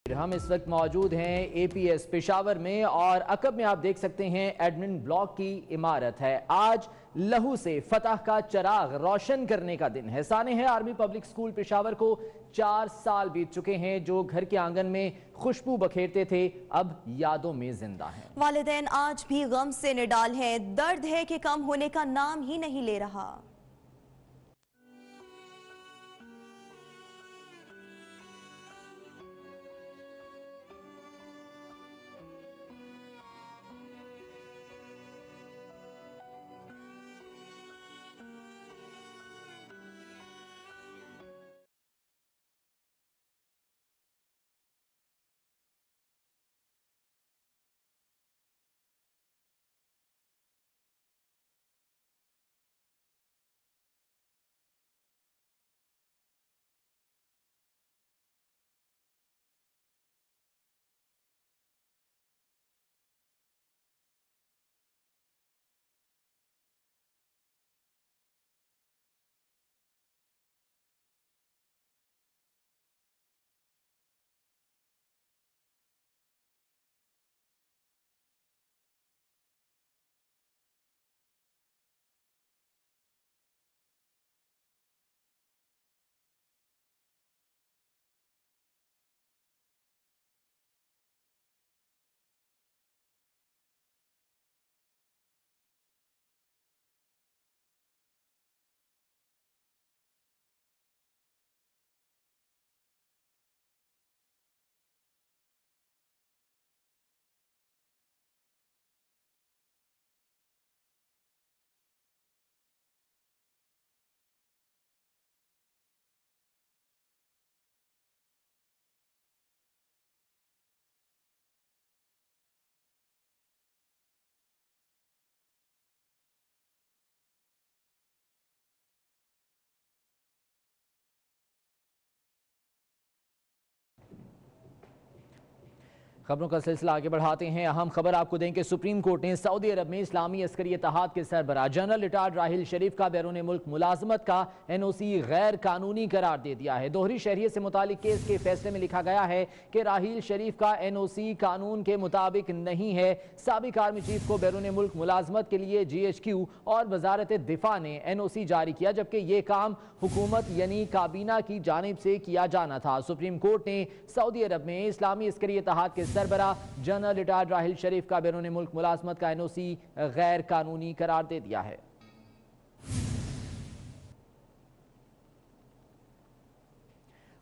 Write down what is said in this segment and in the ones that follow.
हम इस वक्त मौजूद हैं एपीएस पेशावर में और अकब में आप देख सकते हैं एडमिन ब्लॉक की इमारत है। आज लहू से फतह का चिराग रोशन करने का दिन है। साने है आर्मी पब्लिक स्कूल पेशावर को 4 साल बीत चुके हैं। जो घर के आंगन में खुशबू बखेरते थे अब यादों में जिंदा हैं। वालिदैन आज भी गम से निडाल हैं। दर्द है कि कम होने का नाम ही नहीं ले रहा। खबरों का सिलसिला आगे बढ़ाते हैं। अहम खबर आपको दें कि सुप्रीम कोर्ट ने सऊदी अरब में इस्लामी अस्करी इत्तेहाद के सरबराह जनरल रिटायर्ड राहिल शरीफ का बैरून मुल्क मुलाजमत का एनओसी गैर कानूनी करार दे दिया है। दोहरी शहरियत से मुतालिक केस के फैसले में लिखा गया है कि राहिल शरीफ का एनओसी कानून के मुताबिक नहीं है। साबिक आर्मी चीफ को बैरून मुल्क मुलाजमत के लिए GHQ और वजारत दिफा ने एनओसी जारी किया, जबकि ये काम हुकूमत यानी काबीना की जानिब से किया जाना था। सुप्रीम कोर्ट ने सऊदी अरब में इस्लामी अस्करी इत्तेहाद के सरबराह जनरल रिटायर्ड राहिल शरीफ का बैरून मुल्क मुलाजमत का एनओसी गैर कानूनी करार दे दिया है।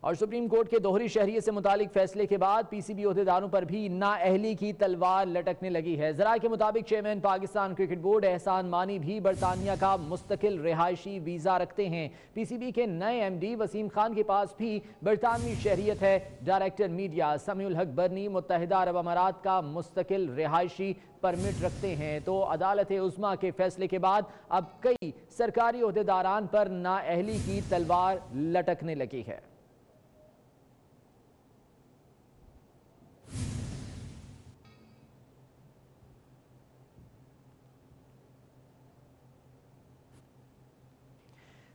और सुप्रीम कोर्ट के दोहरी शहरियत से मुतालिक फैसले के बाद PCB ओहदेदारों पर भी नाअहली की तलवार लटकने लगी है। ज़राए के मुताबिक चेयरमैन पाकिस्तान क्रिकेट बोर्ड एहसान मानी भी बरतानिया का मुस्तकिल रिहायशी वीज़ा रखते हैं। PCB के नए MD वसीम खान के पास भी बरतानवी शहरियत है। डायरेक्टर मीडिया समीउल हक बरनी मुत्तहिदा अरब अमारात का मुस्तकिल रिहायशी परमिट रखते हैं। तो अदालत उज़्मा के फैसले के बाद अब कई सरकारी ओहदेदारान पर नाअहली की तलवार लटकने लगी है।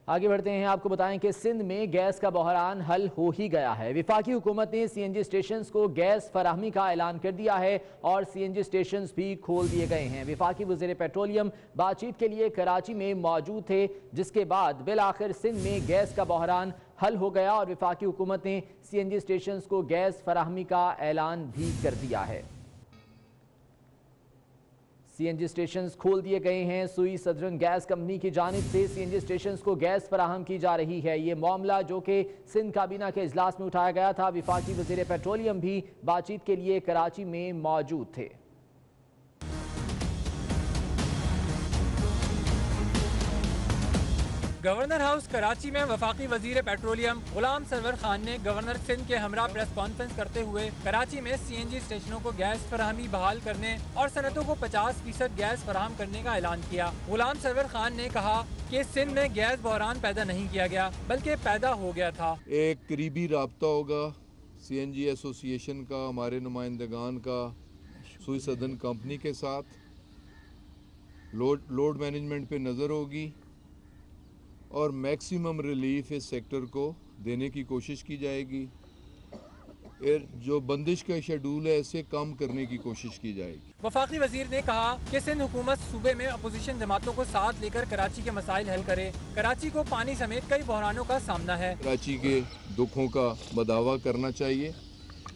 आगे बढ़ते हैं। आपको बताएं कि सिंध में गैस का बहरान हल हो ही गया है। विफाकी हुकूमत ने CNG स्टेशन को गैस फराहमी का ऐलान कर दिया है और CNG स्टेशन भी खोल दिए गए हैं। विफाकी वज़ीर पेट्रोलियम बातचीत के लिए कराची में मौजूद थे, जिसके बाद बिलाखिर सिंध में गैस का बहरान हल हो गया और विफाकी हुकूमत ने CNG स्टेशन को गैस फराहमी का ऐलान भी कर दिया है। CNG स्टेशन खोल दिए गए हैं। सुई सदरन गैस कंपनी की जानिब से CNG स्टेशन को गैस फराहम की जा रही है। ये मामला जो कि सिंध काबीना के इजलास में उठाया गया था। विफाकी वज़ीर पेट्रोलियम भी बातचीत के लिए कराची में मौजूद थे। गवर्नर हाउस कराची में वफाकी वजीर पेट्रोलियम गुलाम सरवर खान ने गवर्नर सिंध के हमरा प्रेस कॉन्फ्रेंस करते हुए कराची में CNG स्टेशनों को गैस फराहमी बहाल करने और सनतों को 50% गैस फराहम करने का ऐलान किया। गुलाम सरवर खान ने कहा कि सिंध में गैस बहरान पैदा नहीं किया गया बल्कि पैदा हो गया था। एक करीबी राब्ता होगा CNG एसोसिएशन का, हमारे नुमाइंदगान का सुई सदन कंपनी के साथ। लोड मैनेजमेंट पे नज़र होगी और मैक्सिमम रिलीफ इस सेक्टर को देने की कोशिश की जाएगी। जो बंदिश का शेड्यूल है इसे कम करने की कोशिश की जाएगी। वफाकी वजीर ने कहा कि सिंध हुकूमत सूबे में अपोजिशन जमातों को साथ लेकर कराची के मसाइल हल करे। कराची को पानी समेत कई बहरानों का सामना है। कराची के दुखों का बदावा करना चाहिए,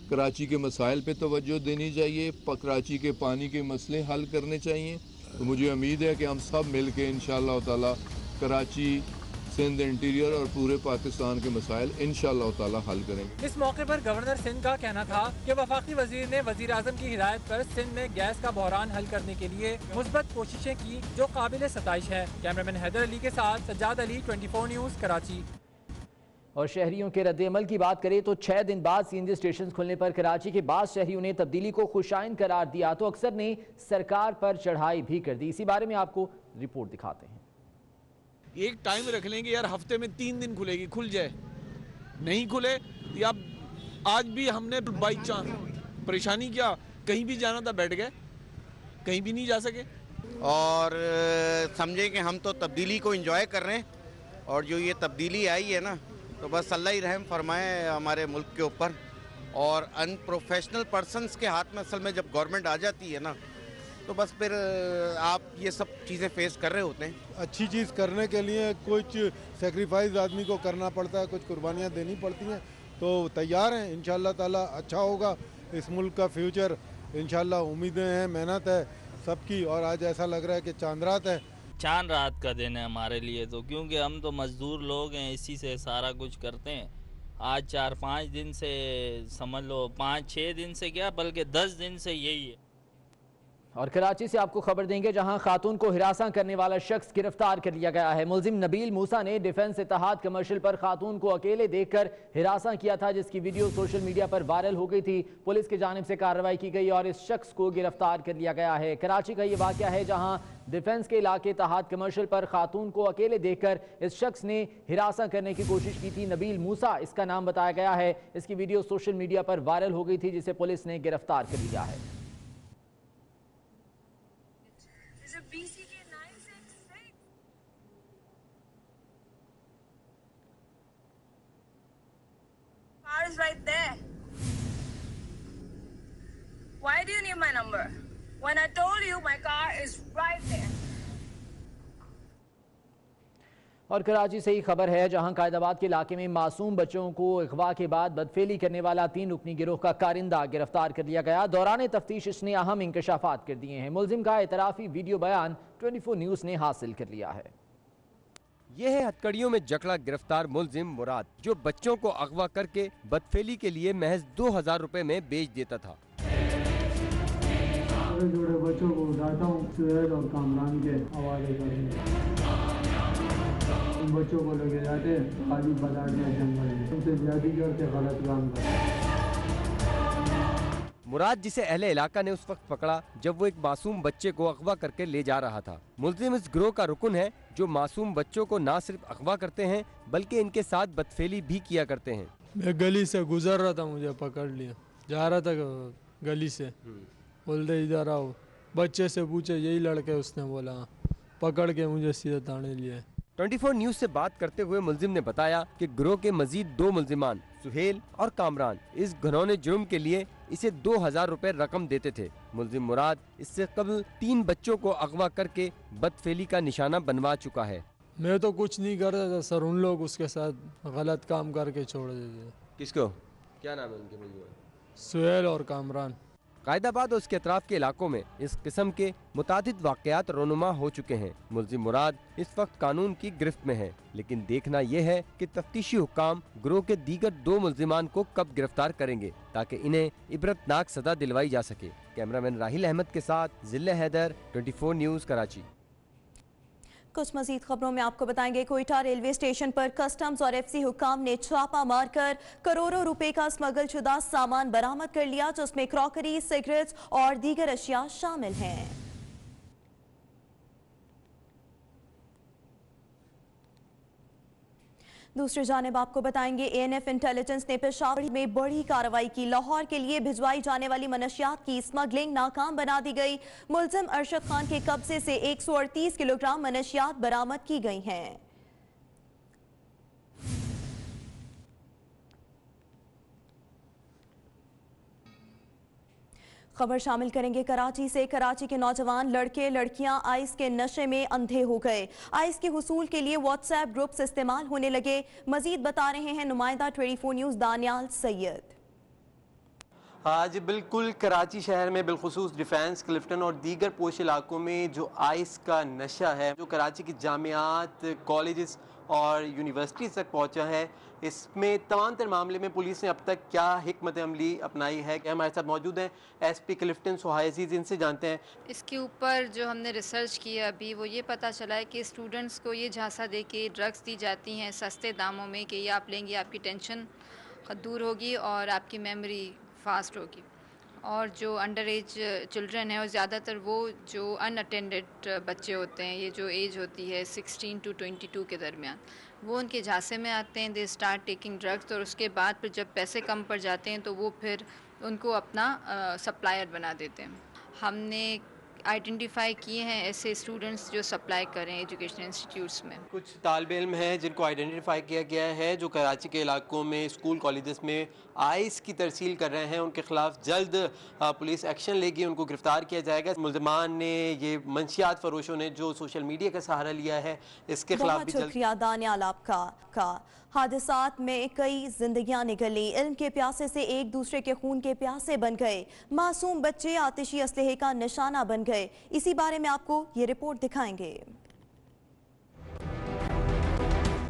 कराची के मसाइल पे तवज्जो देनी चाहिए, कराची के पानी के मसले हल करने चाहिए। तो मुझे उम्मीद है कि हम सब मिल के इंशाअल्लाह ताला कराची, सिंध, इंटीरियर और पूरे पाकिस्तान के मसाइल इंशाअल्लाह ताला हल करेंगे। इस मौके पर गवर्नर सिंध का कहना था कि वफाकी वजीर ने वजीर आजम की हिदायत पर सिंध में गैस का बहरान हल करने के लिए मुस्बत कोशिशें की जो काबिल सताइश है। कैमरामैन हैदर अली के साथ सज्जाद अली, 24 न्यूज़, कराची। और शहरियों के रद्द-ए-अमल की बात करें तो 6 दिन बाद सीएनजी स्टेशन खुलने पर कराची के बाद शहरियों ने तब्दीली को खुशाइन करार दिया तो अक्सर ने सरकार पर चढ़ाई भी कर दी। इसी बारे में आपको रिपोर्ट दिखाते हैं। एक टाइम रख लेंगे यार, हफ्ते में 3 दिन खुलेगी, खुल जाए, नहीं खुले या आज भी हमने बाई चांस परेशानी क्या, कहीं भी जाना था बैठ गए, कहीं भी नहीं जा सके। और समझे कि हम तो तब्दीली को एंजॉय कर रहे हैं और जो ये तब्दीली आई है ना तो बस अल्लाह ही रहम फरमाए हमारे मुल्क के ऊपर। और अनप्रोफेशनल पर्सनस के हाथ में असल में जब गवर्नमेंट आ जाती है ना तो बस फिर आप ये सब चीज़ें फेस कर रहे होते हैं। अच्छी चीज़ करने के लिए कुछ सेक्रीफाइस आदमी को करना पड़ता है, कुछ कुर्बानियाँ देनी पड़ती हैं, तो तैयार हैं इंशाअल्लाह ताला अच्छा होगा इस मुल्क का फ्यूचर। इंशाअल्लाह उम्मीदें हैं, मेहनत है सबकी और आज ऐसा लग रहा है कि चांद रात है। चांद रात का दिन है हमारे लिए तो, क्योंकि हम तो मजदूर लोग हैं, इसी से सारा कुछ करते हैं। आज 4-5 दिन से समझ लो, 5-6 दिन से क्या बल्कि 10 दिन से यही है। और कराची से आपको खबर देंगे जहां खातून को हिरासा करने वाला शख्स गिरफ्तार कर लिया गया है। मुलजिम नबील मूसा ने डिफेंस इत्तेहाद कमर्शियल पर खातून को अकेले देखकर हिरासा किया था, जिसकी वीडियो सोशल मीडिया पर वायरल हो गई थी। पुलिस की जानिब से कार्रवाई की गई और इस शख्स को गिरफ्तार कर लिया गया है। कराची का यह वाकया है जहां डिफेंस के इलाके इत्तेहाद कमर्शियल पर खातून को अकेले देखकर इस शख्स ने हिरासा करने की कोशिश की थी। नबील मूसा इसका नाम बताया गया है। इसकी वीडियो सोशल मीडिया पर वायरल हो गई थी, जिसे पुलिस ने गिरफ्तार कर लिया है। Right there. Why do you need my number? When I told you my car is right there. और कराची से ही खबर है जहां कायदाबाद के इलाके में मासूम बच्चों को अगवा के बाद बदफेली करने वाला 3 रुकनी गिरोह का कारिंदा गिरफ्तार कर लिया गया। दौरान तफ्तीश इसने अहम इंकशाफात कर दिए हैं। मुलजिम का एतराफी वीडियो बयान 24 न्यूज़ ने हासिल कर लिया है। यह है हथकड़ियों में जकड़ा गिरफ्तार मुलजिम मुराद, जो बच्चों को अगवा करके बदफेली के लिए महज 2000 रुपए में बेच देता था। जोड़े बच्चों को उठाता हूँ सुहेल और कामरान के हवाले कर, बच्चों को लेके जाते खाली बाजार में जंगल में उनसे ज्यादा करते गलत काम करते। मुराद, जिसे अहले इलाका ने उस वक्त पकड़ा जब वो एक मासूम बच्चे को अगवा करके ले जा रहा था। मुलजिम इस गिरोह का रुकन है जो मासूम बच्चों को न सिर्फ अगवा करते हैं बल्कि इनके साथ बदफेली भी किया करते हैं। मैं गली से गुजर रहा था, मुझे पकड़ लिया, जा रहा था गली से, बोलते इधर आओ, बच्चे से पूछे यही लड़के, उसने बोला, पकड़ के मुझे सीधे थाने लिए। 24 न्यूज़ से बात करते हुए मुलजिम ने बताया कि गिरोह के मजीद 2 मुलजिमान सुहेल और कामरान इस घिनौने जुर्म के लिए इसे 2000 रुपए रकम देते थे। मुलजिम मुराद इससे कबल 3 बच्चों को अगवा करके बदफेली का निशाना बनवा चुका है। मैं तो कुछ नहीं करता था सर, उन लोग उसके साथ गलत काम करके छोड़ देते। किसको? क्या नाम है उनके? सुहेल और कामरान। कायदाबाद और उसके अतराफ के इलाकों में इस किस्म के मुतादिद वाक़यात रोनुमा हो चुके हैं। मुलजिम मुराद इस वक्त कानून की गिरफ्त में है, लेकिन देखना यह है कि तफ्तीशी हुक्काम गिरोह के दीगर 2 मुलजिमान को कब गिरफ्तार करेंगे ताकि इन्हें इबरतनाक सजा दिलवाई जा सके। कैमरामैन राहिल अहमद के साथ जिल्ला हैदर, 24 न्यूज़, कराची। कुछ मजीद खबरों में आपको बताएंगे कोयटा रेलवे स्टेशन पर कस्टम्स और एफसी हुक्काम ने छापा मारकर करोड़ों रुपए का स्मगल शुदा सामान बरामद कर लिया, जिसमें क्रॉकरी, सिगरेट्स और दीगर अशिया शामिल हैं। दूसरी जानिब आपको बताएंगे एएनएफ इंटेलिजेंस ने पेशावर में बड़ी कार्रवाई की। लाहौर के लिए भिजवाई जाने वाली मनशियात की स्मगलिंग नाकाम बना दी गई। मुलजिम अरशद खान के कब्जे से 138 किलोग्राम मनशियात बरामद की गई हैं। खबर शामिल करेंगे कराची से। कराची के नौजवान लड़के लड़कियां आइस के नशे में अंधे हो गए। आइस के हुसूल के लिए व्हाट्सएप ग्रुप्स इस्तेमाल होने लगे। मजीद बता रहे हैं नुमाइंदा 24 न्यूज़ दानियाल सैयद। आज बिल्कुल कराची शहर में बिलखुसूस डिफेंस, क्लिफ्टन और दीगर पोश इलाकों में जो आइस का नशा है जो कराची की जामियात, कॉलेजेस और यूनिवर्सिटीज़ तक पहुंचा है, इसमें तमाम तर मामले में पुलिस ने अब तक क्या हिकमत अमली अपनाई है। कि हमारे साथ मौजूद हैं SP क्लिफ्टन सुहाय अजीज़, इनसे जानते हैं। इसके ऊपर जो हमने रिसर्च किया अभी वो ये पता चला है कि स्टूडेंट्स को ये झांसा दे के ड्रग्स दी जाती हैं सस्ते दामों में कि ये आप लेंगे आपकी टेंशन दूर होगी और आपकी मेमोरी फास्ट होगी। और जो अंडर एज चिल्ड्रन है और ज़्यादातर वो जो अनअटेंडेड बच्चे होते हैं, ये जो एज होती है 16 to 22 के दरमियान, वो उनके झांसे में आते हैं। दे स्टार्ट टेकिंग ड्रग्स और उसके बाद फिर जब पैसे कम पड़ जाते हैं तो वो फिर उनको अपना सप्लायर बना देते हैं। हमने आइडेंटिफाई किए हैं ऐसे स्टूडेंट्स जो सप्लाई करें एजुकेशन इंस्टीट्यूट्स में। कुछ तालिब इल्म हैं जिनको आइडेंटिफाई किया गया है जो कराची के इलाकों में स्कूल कॉलेजेस में आइस की तरसील कर रहे हैं। उनके खिलाफ जल्द पुलिस एक्शन लेगी, उनको गिरफ्तार किया जाएगा। मुल्ज़िमान ने, ये मंशियात फरोशों ने जो सोशल मीडिया का सहारा लिया है, इसके खिलाफ भी शुक्रिया दानियाल आपका। हादसात में कई जिंदगियां निकली। इल्म के प्यासे से एक दूसरे के खून के प्यासे बन गए। मासूम बच्चे आतिशी असलहे का निशाना बन गए। इसी बारे में आपको ये रिपोर्ट दिखाएंगे।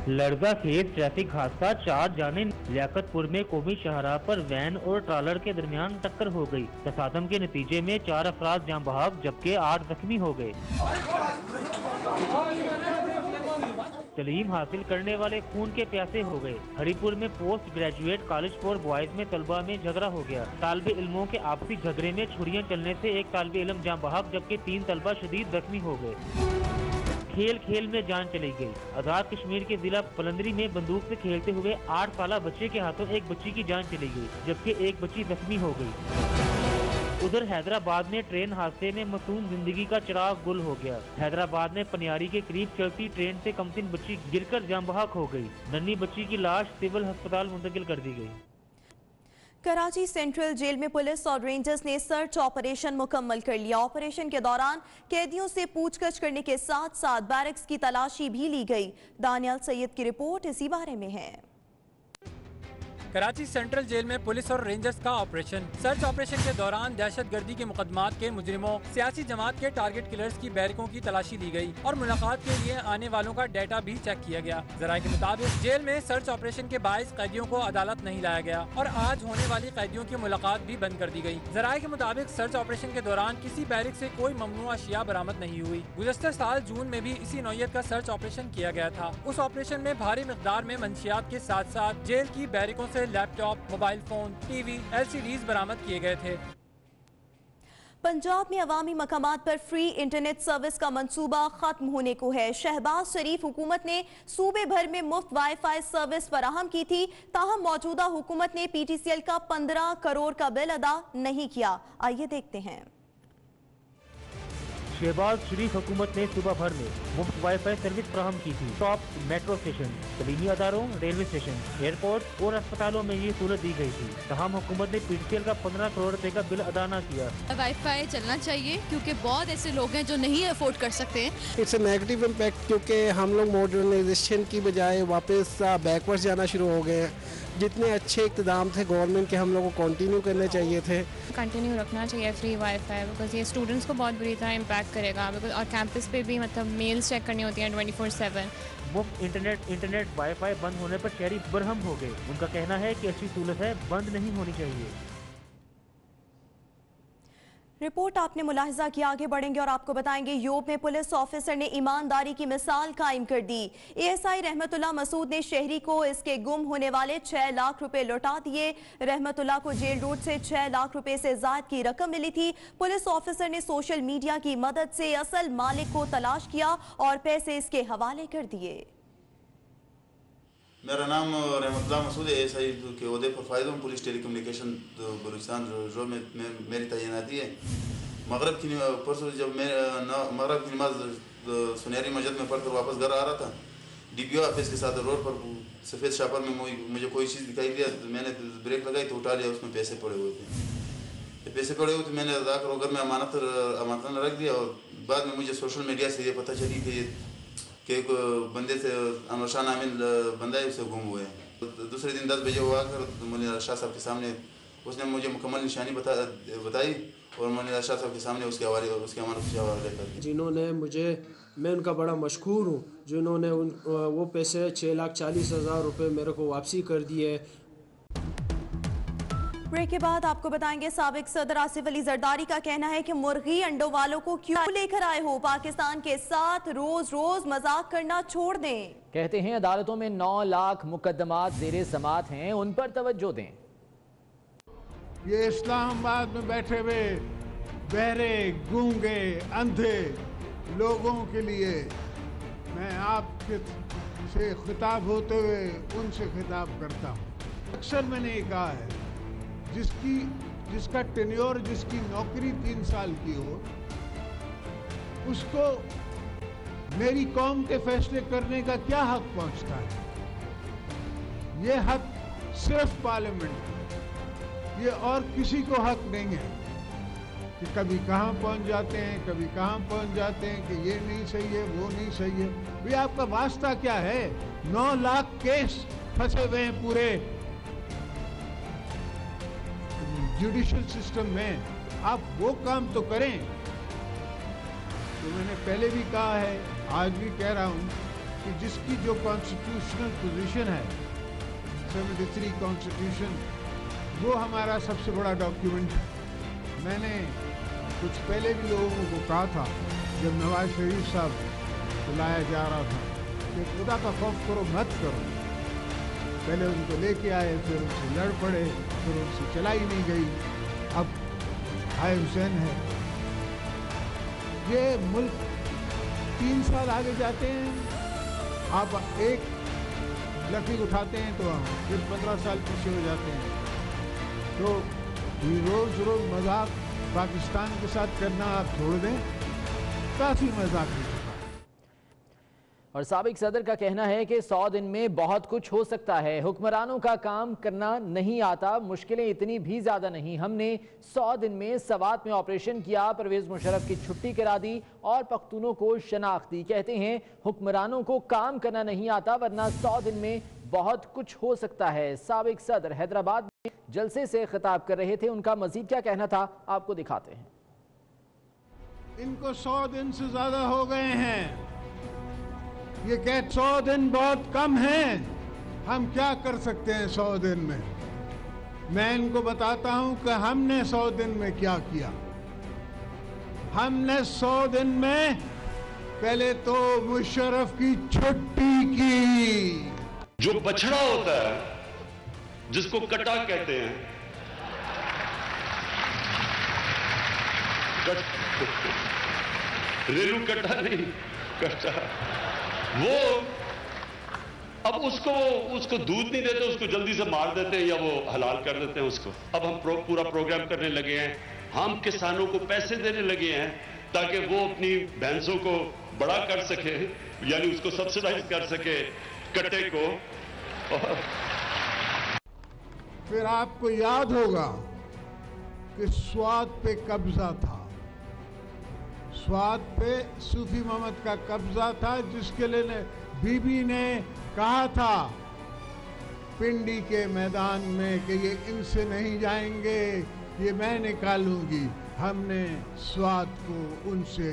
लड़जा खेत ट्रैफिक हादसा, 4 जाने। लियाकतपुर में कौमी शाहराह पर वैन और ट्रालर के दरमियान टक्कर हो गई। तसादम के नतीजे में 4 अफराद जान बहक जबकि 8 जख्मी हो गए। तालीम हासिल करने वाले खून के प्यासे हो गए। हरीपुर में post graduate college for boys में तलबा में झगड़ा हो गया। तालिबे इल्मों के आपसी झगड़े में छुरियां चलने से एक तालिबे इल्म जान बहक जबकि 3 तलबा शदीद जख्मी हो गए। खेल खेल में जान चली गई। आजाद कश्मीर के जिला पलंदरी में बंदूक से खेलते हुए 8 साला बच्चे के हाथों एक बच्ची की जान चली गई जबकि एक बच्ची जख्मी हो गई। उधर हैदराबाद में ट्रेन हादसे में मासूम जिंदगी का चिराग गुल हो गया। हैदराबाद में पनियारी के करीब चलती ट्रेन से कमसिन बच्ची गिरकर जान बहक हो गई। नन्ही बच्ची की लाश सिविल अस्पताल मुंतकिल कर दी गई। कराची सेंट्रल जेल में पुलिस और रेंजर्स ने सर्च ऑपरेशन मुकम्मल कर लिया। ऑपरेशन के दौरान कैदियों से पूछताछ करने के साथ साथ बैरक्स की तलाशी भी ली गई। दानियाल सैयद की रिपोर्ट इसी बारे में है। कराची सेंट्रल जेल में पुलिस और रेंजर्स का ऑपरेशन। सर्च ऑपरेशन के दौरान दहशतगर्दी के मुकदमात के मुजरिमों, सियासी जमात के टारगेट किलर्स की बैरकों की तलाशी ली गई और मुलाकात के लिए आने वालों का डेटा भी चेक किया गया। जराये के मुताबिक जेल में सर्च ऑपरेशन के बायस कैदियों को अदालत नहीं लाया गया और आज होने वाली कैदियों की मुलाकात भी बंद कर दी गई। जराये के मुताबिक सर्च ऑपरेशन के दौरान किसी बैरिक से कोई ममनू अशिया बरामद नहीं हुई। गुज़श्ता साल जून में भी इसी नौयत का सर्च ऑपरेशन किया गया था। उस ऑपरेशन में भारी मिकदार में मंशियात के साथ साथ जेल की बैरिकों से laptop, mobile phone, TV, LCDs बरामद किए गए थे। पंजाब में अवामी मकामात पर फ्री इंटरनेट सर्विस का मंसूबा खत्म होने को है। शहबाज शरीफ हुकूमत ने सूबे भर में मुफ्त वाईफाई सर्विस फराहम की थी, ताहम मौजूदा हुकूमत ने PTCL का 15 करोड़ का बिल अदा नहीं किया। आइए देखते हैं। शहबाज शरीफ हुकूमत ने सुबह भर में मुफ्त वाईफाई सर्विस फराहम की थी। टॉप मेट्रो स्टेशन, तलीमी अदारों, रेलवे स्टेशन, एयरपोर्ट और अस्पतालों में ये सहूलत दी गई थी। तमाम हुकूमत ने PTCL का 15 करोड़ रुपए का बिल अदा न किया। वाईफाई चलना चाहिए क्योंकि बहुत ऐसे लोग हैं जो नहीं अफोर्ड कर सकते। इट्स अ नेगेटिव इम्पैक्ट क्योंकि हम लोग मॉडर्नाइजेशन की बजाय वापस बैकवर्ड जाना शुरू हो गए हैं। जितने अच्छे इक़्तिदाम थे गवर्नमेंट के, हम लोगों को कंटिन्यू करने चाहिए थे। कंटिन्यू रखना चाहिए फ्री वाईफाई, बिकॉज ये स्टूडेंट्स को बहुत बुरी तरह इम्पैक्ट करेगा। बिकॉज और कैंपस पे भी मतलब मेल्स चेक करनी होती हैं 24/7। मुफ्त इंटरनेट वाईफाई बंद होने पर शहरी बरहम हो गए। उनका कहना है कि अच्छी सहूलत है, बंद नहीं होनी चाहिए। रिपोर्ट आपने मुलाहिजा किया। आगे बढ़ेंगे और आपको बताएंगे यूप में पुलिस ऑफिसर ने ईमानदारी की मिसाल कायम कर दी। ASI रहमतुल्लाह मसूद ने शहरी को इसके गुम होने वाले 6 लाख रुपए लौटा दिए। रहमतुल्लाह को जेल रोड से 6 लाख रुपए से ज्यादा की रकम मिली थी। पुलिस ऑफिसर ने सोशल मीडिया की मदद से असल मालिक को तलाश किया और पैसे इसके हवाले कर दिए। मेरा नाम रहमतुल्लाह मसूद है। ASI के ओहदे पर फायदों पुलिस टेलीकम्युनिकेशन बलूचिस्तान जो में मेरी तैनाती है। मगरब की परसों जब मैं मगरब की नमाज सुनहरी मस्जिद में पढ़कर वापस घर आ रहा था, DPO ऑफिस के साथ रोड पर सफ़ेद शापर में मुझे कोई चीज़ दिखाई दिया। मैंने ब्रेक लगाई तो उठा लिया, उसमें पैसे पड़े हुए थे। पैसे पैसे पड़े हुए थे, मैंने अदा करो घर में अमानत रख दिया। और बाद में मुझे सोशल मीडिया से ये पता चली कि एक बंदे से अनवर शाह नामी बंदा है, उसे गुम हुए हैं। दूसरे दिन 10 बजे हुआ कर मोनी शाह साहब के सामने उसने मुझे मुकम्मल निशानी बताई और मोनी शाह साहब के सामने उसके अमानत के हवाले कर दी। जिन्होंने मुझे, मैं उनका बड़ा मशकूर हूँ, जिन्होंने वो पैसे 6,40,000 रुपये मेरे को वापसी कर दिए। ब्रेक के बाद आपको बताएंगे साबिक सदर आसिफ अली जरदारी का कहना है कि मुर्गी अंडों वालों को क्यों लेकर आए हो, पाकिस्तान के साथ रोज रोज मजाक करना छोड़ दें। कहते हैं अदालतों में 9 लाख मुकदमात ज़ेरे समात हैं, उन पर तवज्जो दें। ये इस्लामाबाद में बैठे हुए बहरे गूंगे अंधे लोगों के लिए मैं आपके से खिताब होते हुए उनसे खिताब करता हूँ। अक्सर मैंने ये कहा है, जिसका टेन्योर, जिसकी नौकरी 3 साल की हो, उसको मेरी कौम के फैसले करने का क्या हक पहुंचता है? ये हक सिर्फ पार्लियामेंट है, ये और किसी को हक नहीं है कि कभी कहाँ पहुंच जाते हैं, कभी कहाँ पहुंच जाते हैं कि ये नहीं सही है, वो नहीं सही है। भाई आपका वास्ता क्या है? 9 लाख केस फंसे हुए हैं पूरे जुडिशल सिस्टम में, आप वो काम तो करें। तो मैंने पहले भी कहा है, आज भी कह रहा हूं कि जिसकी जो कॉन्स्टिट्यूशनल पोजीशन है 73 कॉन्स्टिट्यूशन, वो हमारा सबसे बड़ा डॉक्यूमेंट है। मैंने कुछ पहले भी लोगों को कहा था, जब नवाज शरीफ साहब को लाया जा रहा था, कि खुदा का खौफ करो मत करो। पहले उनको लेके आए, फिर उनसे लड़ पड़े, फिर उनसे चलाई नहीं गई, अब हाय हुसैन है। ये मुल्क 3 साल आगे जाते हैं, आप एक लकीर उठाते हैं तो हम फिर 15 साल पीछे हो जाते हैं। तो रोज रोज मजाक पाकिस्तान के साथ करना आप छोड़ दें, काफी मजाक हो चुका। और साबिक सदर का कहना है कि 100 दिन में बहुत कुछ हो सकता है, हुक्मरानों का काम करना नहीं आता, मुश्किलें इतनी भी ज्यादा नहीं। हमने 100 दिन में सवात में ऑपरेशन किया, परवेज मुशर्रफ की छुट्टी करा दी और पख्तूनों को शनाख्त दी। कहते हैं हुक्मरानों को काम करना नहीं आता, वरना 100 दिन में बहुत कुछ हो सकता है। साबिक सदर हैदराबाद में जलसे से खिताब कर रहे थे, उनका मजीद क्या कहना था आपको दिखाते हैं। इनको 100 दिन से ज्यादा हो गए हैं, ये कह 100 दिन बहुत कम हैं, हम क्या कर सकते हैं 100 दिन में। मैं इनको बताता हूं कि हमने 100 दिन में क्या किया। हमने 100 दिन में पहले तो मुशर्रफ की छुट्टी की। जो बछड़ा होता है, जिसको कटा कहते हैं, रेलू कटा नहीं, कटा, वो अब उसको दूध नहीं देते, उसको जल्दी से मार देते हैं या वो हलाल कर देते हैं उसको। अब हम पूरा प्रोग्राम करने लगे हैं, हम किसानों को पैसे देने लगे हैं ताकि वो अपनी भैंसों को बड़ा कर सके, यानी उसको सब्सिडाइज कर सके कट्टे को। फिर आपको याद होगा कि स्वात पे कब्जा था, स्वात पे सूफी मोहम्मद का कब्जा था, जिसके लिए बीबी ने कहा था पिंडी के मैदान में कि ये इनसे नहीं जाएंगे, ये मैं निकालूंगी। हमने स्वात को उनसे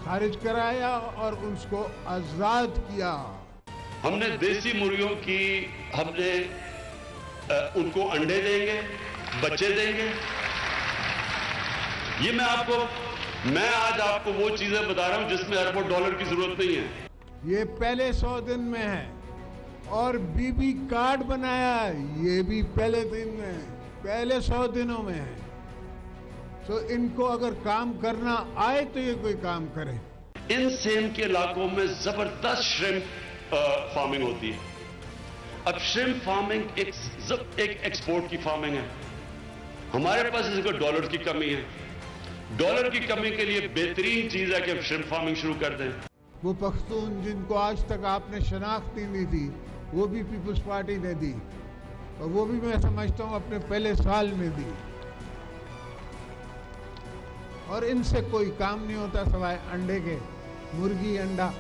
खारिज कराया और उसको आजाद किया। हमने देसी मुर्गियों की, हमने उनको अंडे देंगे, बच्चे देंगे। ये मैं आज आपको वो चीजें बता रहा हूं जिसमें अरबों डॉलर की जरूरत नहीं है। ये पहले 100 दिन में है, और बीबी कार्ड बनाया, ये भी पहले दिन में, पहले 100 दिनों में है। तो इनको अगर काम करना आए तो ये कोई काम करे। इन सेम के इलाकों में जबरदस्त श्रिम्प फार्मिंग होती है। अब श्रिम्प फार्मिंग एक एक्सपोर्ट की फार्मिंग है। हमारे पास इसको डॉलर की कमी है। डॉलर की कमी के लिए बेहतरीन चीज है कि हम श्रिम्प फार्मिंग शुरू कर दें। वो पख्तून जिनको आज तक आपने शनाख्त नहीं दी थी, वो भी पीपल्स पार्टी ने दी, और वो भी मैं समझता हूँ अपने पहले साल में दी। और इनसे कोई काम नहीं होता सिवाय अंडे के, मुर्गी अंडा।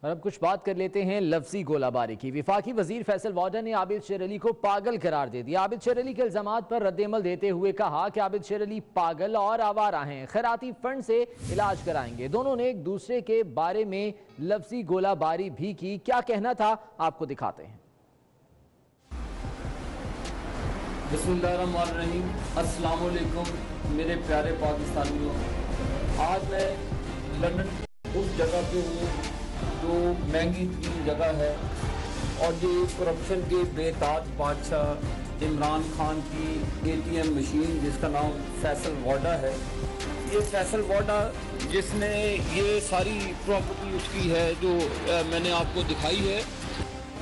और अब कुछ बात कर लेते हैं लफ्जी गोलाबारी की। वफाकी वजीर फैसल वाडा ने आबिद शेर अली को पागल करार दे दिया। आबिद शेर अली के इल्जामात पर रद्दअमल देते हुए कहा कि आबिद शेर अली पागल और आवारा हैं, खैराती फंड से इलाज कराएंगे। दोनों ने एक दूसरे के बारे में लफ्जी गोलाबारी भी की। क्या कहना था आपको दिखाते हैं। बिस्मिल्लाहिर्रहमानिर्रहीम, अस्सलाम वालेकुम मेरे प्यारे पाकिस्तानियों। आज मैं लंदन उस जगह पे हूँ जो महंगी तरीन जगह है और ये करप्शन के बेताज बादशाह इमरान खान की ATM मशीन जिसका नाम फैसल वाडा है। ये फैसल वाडा जिसने ये सारी प्रॉपर्टी उसकी है जो मैंने आपको दिखाई है।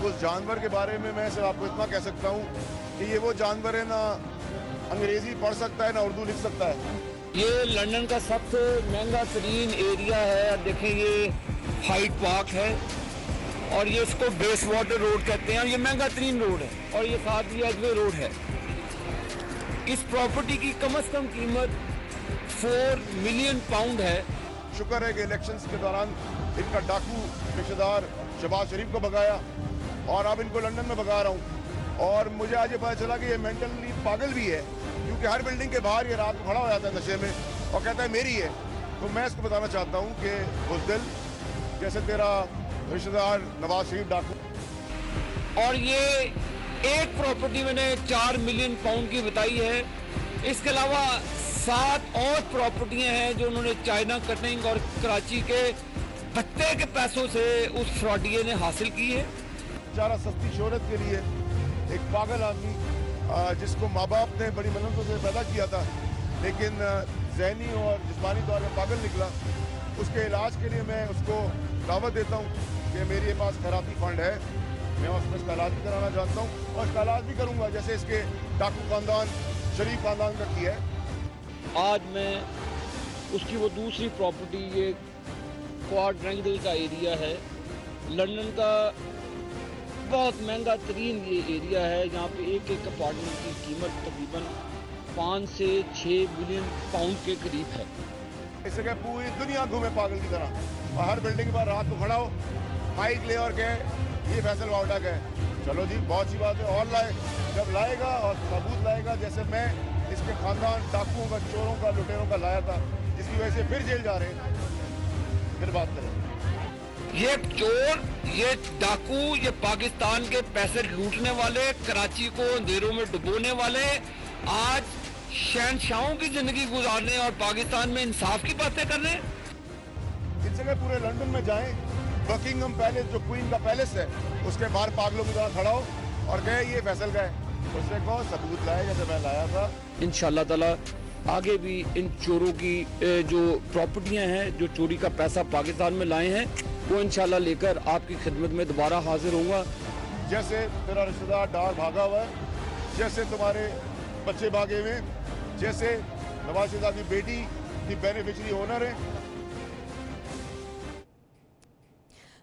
उस जानवर के बारे में मैं सिर्फ आपको इतना कह सकता हूँ कि ये वो जानवर है, ना अंग्रेजी पढ़ सकता है ना उर्दू लिख सकता है। ये लंदन का सबसे महंगा तरीन एरिया है। देखें ये हाइट पार्क है और ये इसको बेस वाटर रोड कहते हैं और ये महंगा तरीन रोड है और ये साथ ही एजवे रोड है। इस प्रॉपर्टी की कम से कम कीमत 4 मिलियन पाउंड है। शुक्र है कि इलेक्शंस के दौरान इनका डाकू रिश्तेदार शहबाज शरीफ को भगाया और अब इनको लंदन में भगा रहा हूँ। और मुझे आज ये पता चला कि ये मेंटली पागल भी है, क्योंकि हर बिल्डिंग के बाहर ये रात को खड़ा हो जाता है नशे में और कहता है मेरी है। तो मैं इसको बताना चाहता हूँ कि बुज़दिल जैसे तेरा रिश्तेदार नवाज शरीफ डाकू। और ये एक प्रॉपर्टी मैंने 4 मिलियन पाउंड की बताई है। इसके अलावा 7 और प्रॉपर्टियां हैं जो उन्होंने चाइना कटिंग और कराची के भत्ते के पैसों से उस फ्रॉडिये ने हासिल की है। बेचारा सस्ती शोहरत के लिए एक पागल आदमी जिसको माँ बाप ने बड़ी मेहनतों से पैदा किया था लेकिन ज़हनी और जिस्मानी तौर पर पागल निकला, उसके इलाज के लिए मैं उसको दावत देता हूँ कि मेरे पास खैराती फंड है, मैं उसमें इसका इलाज भी कराना चाहता हूँ और इसका इलाज भी करूँगा जैसे इसके डाकू खानदान शरीफ खानदान का किया है। आज मैं उसकी वो दूसरी प्रॉपर्टी ये क्वाड्रेंगल का एरिया है, लंदन का बहुत महंगा तरीन ये एरिया है जहाँ पे एक अपार्टमेंट की कीमत तकरीबन 5 से 6 मिलियन पाउंड के करीब है। इस जगह पूरी दुनिया घूमे पागल की तरह और हर बिल्डिंग पर रात को खड़ा हो, माइक ले और कहे ये फैसल वाडा का है। चलो जी बहुत अच्छी बात है, और लाए, जब लाएगा और सबूत लाएगा जैसे मैं इसके खानदान डाकुओं का, चोरों का, लुटेरों का लाया था जिसकी वजह से फिर जेल जा रहे हैं, फिर बात करें। ये चोर, ये डाकू, ये पाकिस्तान के पैसे लूटने वाले, कराची को अंधेरों में डुबोने वाले आज शहनशाहों की जिंदगी गुजारने और पाकिस्तान में इंसाफ की बातें कर रहे हैं। इस जगह पूरे लंदन में जाएं, बकिंगम पैलेस जो क्वीन का पैलेस है उसके बाहर पागलों की तरह खड़ा हो और कहे ये फैसल का है, उससे कहो सबूत लाए जैसे मैं लाया था। इंशाअल्लाह ताला आगे भी इन चोरों की जो प्रॉपर्टियां हैं, जो चोरी का पैसा पाकिस्तान में लाए हैं, वो इंशाल्लाह लेकर आपकी खिदमत में दोबारा हाजिर होऊंगा। जैसे तेरा रिश्तेदार डार भागा हुआ है, जैसे तुम्हारे बच्चे भागे हुए, जैसे नवाज शरीफ की बेटी की बेनिफिशियरी ओनर है।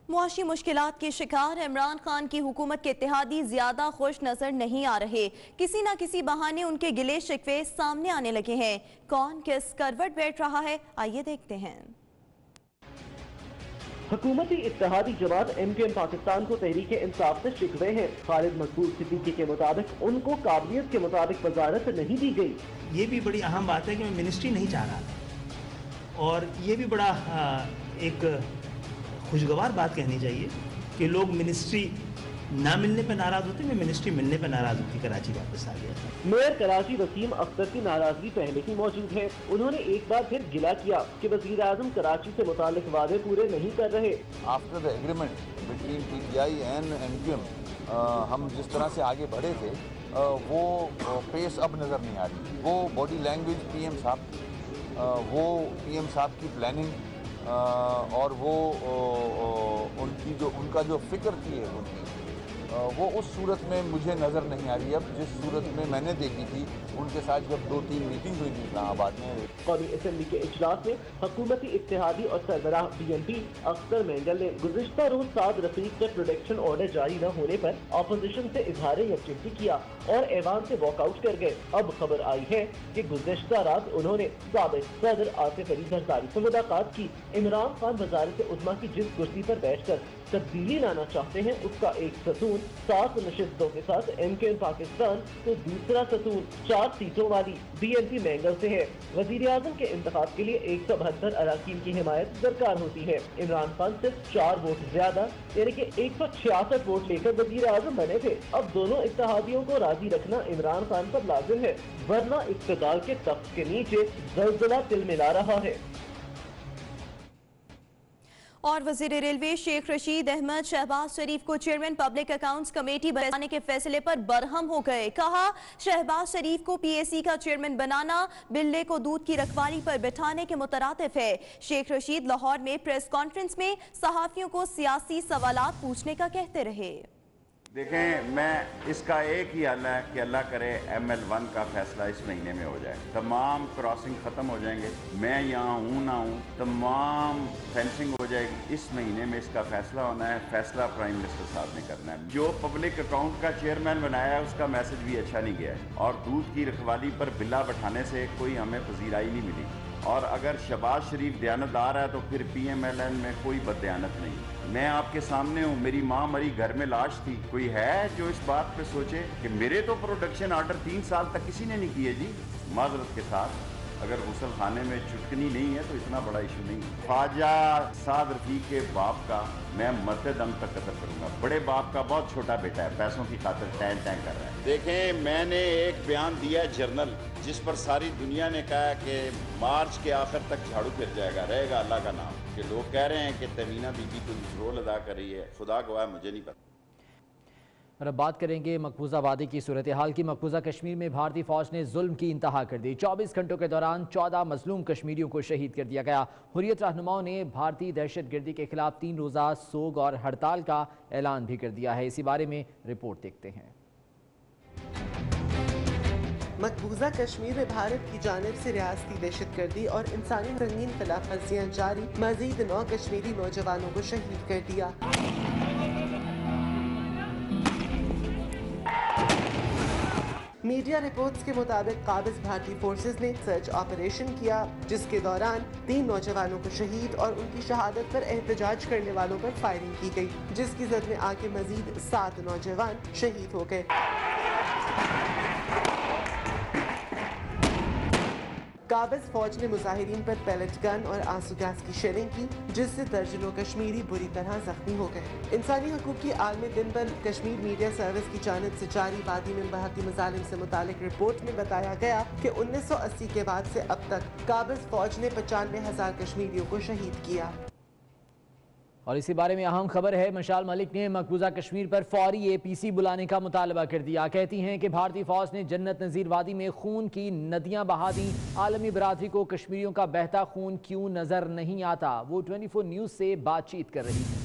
मुआशी मुश्किलात के शिकार इमरान खान की हुकूमत के इत्तेहादी ज्यादा खुश नजर नहीं आ रहे। किसी न किसी बहाने उनके गिले शिकवे सामने आने लगे हैं। कौन किस करवट बैठ रहा है, आइए देखते हैं। हुकूमती इत्तेहादी जमात MKM पाकिस्तान को तहरीक इंसाफ से शिकवे हैं। खालिद मकबूल सिद्दीकी के मुताबिक उनको काबिलियत के मुताबिक वजारत नहीं दी गई। ये भी बड़ी अहम बात है कि मैं मिनिस्ट्री नहीं चाह रहा और ये भी बड़ा एक खुशगवार बात कहनी चाहिए कि लोग मिनिस्ट्री ना मिलने पर नाराज होते, मैं मिनिस्ट्री मिलने पर नाराज होकर कराची वापस आ गया था। मेयर कराची वसीम अख्तर की नाराजगी पहले ही मौजूद है। उन्होंने एक बार फिर गिला किया कि वज़ीर आज़म कराची से मुतालिक वादे पूरे नहीं कर रहे। After the agreement between PTI and MKM हम जिस तरह से आगे बढ़े थे वो पेस अब नज़र नहीं आ रही। वो बॉडी लैंग्वेज PM साहब, वो PM साहब की प्लानिंग और वो उनका जो फिक्र थी उनकी, वो उस सूरत में मुझे नज़र नहीं आ रही अब जिस सूरत में मैंने देखी थी उनके साथ जब 2-3 मीटिंग हुई थी इस्लामाबाद में। कौमी असेंबली के इजलास में हुकूमती इत्तेहादी और सरबराह BNP अख्तर मेंगल ने गुज़िश्ता रोज साद रफीक का प्रोटेक्शन ऑर्डर जारी न होने पर अपोजिशन से इजहार यकजहती किया और ऐवान से वॉकआउट कर गए। अब खबर आई है कि गुज़िश्ता रात उन्होंने साबिक सदर आसिफ अली जरदारी से मुलाकात की। इमरान खान वज़ारत उज़्मा की जिस कुर्सी पर बैठकर तब्दीली लाना चाहते हैं उसका एक सतून 7 नशिस्तों के साथ MKN पाकिस्तान तो दूसरा सतून 4 सीटों वाली BNP मेंगल से है। वजीर आज़म के इंतखाब के लिए 172 अराकीन की हिमायत दरकार होती है। इमरान खान सिर्फ 4 वोट ज्यादा यानी कि 166 वोट लेकर वजीर आज़म बने थे। अब दोनों इत्तेहादियों को राजी रखना इमरान खान पर लाजिम है, वरना इक़्तिदार के तख्त के नीचे ज़लज़ला तिलमिला रहा है। और वजीर रेलवे शेख रशीद अहमद शहबाज शरीफ को चेयरमैन पब्लिक अकाउंट्स कमेटी बनाने के फैसले पर बरहम हो गए। कहा, शहबाज शरीफ को PAC का चेयरमैन बनाना बिल्ले को दूध की रखवाली पर बिठाने के मुतरातिफ है। शेख रशीद लाहौर में प्रेस कॉन्फ्रेंस में सहाफियों को सियासी सवालात पूछने का कहते रहे। देखें, मैं इसका एक ही हल है कि अल्लाह करे ML1 का फैसला इस महीने में हो जाए। तमाम क्रॉसिंग ख़त्म हो जाएंगे, मैं यहाँ हूँ ना हूँ, तमाम फेंसिंग हो जाएगी। इस महीने में इसका फैसला होना है, फैसला प्राइम मिनिस्टर साहब ने करना है। जो पब्लिक अकाउंट का चेयरमैन बनाया है उसका मैसेज भी अच्छा नहीं गया है और दूध की रखवाली पर बिल्ला बैठाने से कोई हमें पजीराई नहीं मिली। और अगर शहबाज शरीफ दयानतदार है तो फिर PMLN में कोई बददयानत नहीं। मैं आपके सामने हूँ, मेरी माँ मरी, घर में लाश थी। कोई है जो इस बात पे सोचे कि मेरे तो प्रोडक्शन ऑर्डर 3 साल तक किसी ने नहीं किए जी। माजरत के साथ अगर गुसल खाने में चुटकनी नहीं है तो इतना बड़ा इशू नहीं है। ख्वाजा साद रफीक के बाप का मैं मरते दम तक कत्ल करूंगा। बड़े बाप का बहुत छोटा बेटा है, पैसों की खातिर टैं टैं कर रहा है। देखें, मैंने एक बयान दिया है जर्नल, जिस पर सारी दुनिया ने कहा कि मार्च के आखिर तक झाड़ू फिर जाएगा, रहेगा अल्लाह का नाम। कि लोग कह रहे हैं कि तमीना बीबी कोई रोल अदा कर रही है, खुदा गवाह मुझे नहीं पता। और अब बात करेंगे मकबूजा वादी की सूरत हाल की। मकबूजा कश्मीर में भारतीय फौज ने जुल्म की इंतहा कर दी। 24 घंटों के दौरान 14 मजलूम कश्मीरियों को शहीद कर दिया गया। हुर्रियत रहनुमाओं ने भारतीय दहशतगर्दी के खिलाफ 3 रोज़ा सोग और हड़ताल का ऐलान भी कर दिया है। इसी बारे में रिपोर्ट देखते हैं। मकबूजा कश्मीर में भारत की जानिब से रियासती दहशतगर्दी और इंसानी रंगीन खिलाफ वर्जियां जारी, मजीद 9 कश्मीरी नौजवानों को शहीद कर दिया। मीडिया रिपोर्ट्स के मुताबिक काबिज भारतीय फोर्सेस ने सर्च ऑपरेशन किया, जिसके दौरान 3 नौजवानों को शहीद और उनकी शहादत पर एहतजाज करने वालों पर फायरिंग की गई, जिसकी जद में आके मजीद 7 नौजवान शहीद हो गए। काबिज फौज ने मुजाहिरीन पर पैलेट गन और आंसू गैस की शेलिंग की, जिससे दर्जनों कश्मीरी बुरी तरह जख्मी हो गए। इंसानी हकूक की आलमी दिन पर कश्मीर मीडिया सर्विस की जानिब से जारी वादी में बढ़ती मजालिम से मुतालिक रिपोर्ट में बताया गया कि 1980 के बाद से अब तक काबिज फौज ने 95,000 कश्मीरियों को शहीद किया। और इसी बारे में अहम खबर है, मशाल मलिक ने मकबूजा कश्मीर पर फौरी APC बुलाने का मुतालबा कर दिया। कहती हैं कि भारतीय फौज ने जन्नत नज़ीर वादी में खून की नदियां बहा दी। आलमी बरादरी को कश्मीरियों का बहता खून क्यों नजर नहीं आता? वो 24 न्यूज़ से बातचीत कर रही थी।